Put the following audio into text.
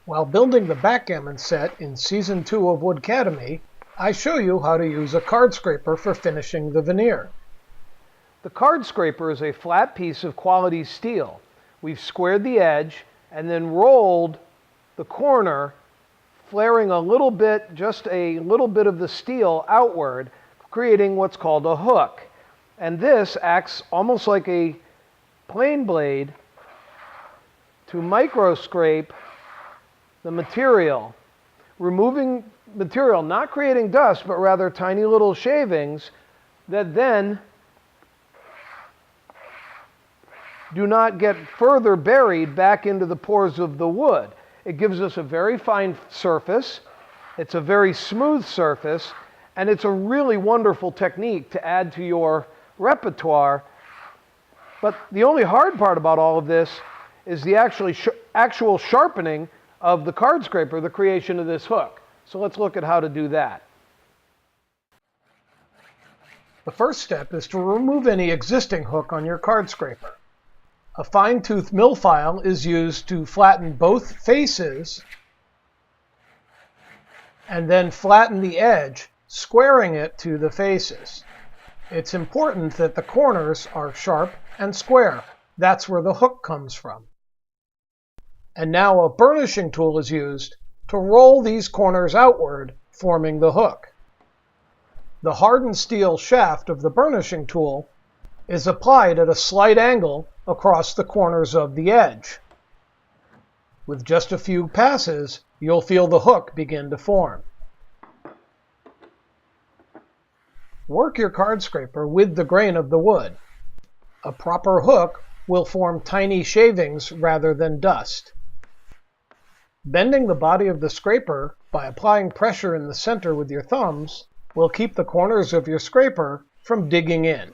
While building the Backgammon set in Season 2 of Woodcademy, I show you how to use a card scraper for finishing the veneer. The card scraper is a flat piece of quality steel. We've squared the edge and then rolled the corner, flaring a little bit, just a little bit of the steel outward, creating what's called a hook. And this acts almost like a plane blade to microscrape the material, removing material, not creating dust, but rather tiny little shavings that then do not get further buried back into the pores of the wood. It gives us a very fine surface, it's a very smooth surface, and it's a really wonderful technique to add to your repertoire. But the only hard part about all of this is the actual sharpening of the card scraper, the creation of this hook. So let's look at how to do that. The first step is to remove any existing hook on your card scraper. A fine-tooth mill file is used to flatten both faces and then flatten the edge, squaring it to the faces. It's important that the corners are sharp and square. That's where the hook comes from. And now a burnishing tool is used to roll these corners outward, forming the hook. The hardened steel shaft of the burnishing tool is applied at a slight angle across the corners of the edge. With just a few passes, you'll feel the hook begin to form. Work your card scraper with the grain of the wood. A proper hook will form tiny shavings rather than dust. Bending the body of the scraper by applying pressure in the center with your thumbs will keep the corners of your scraper from digging in.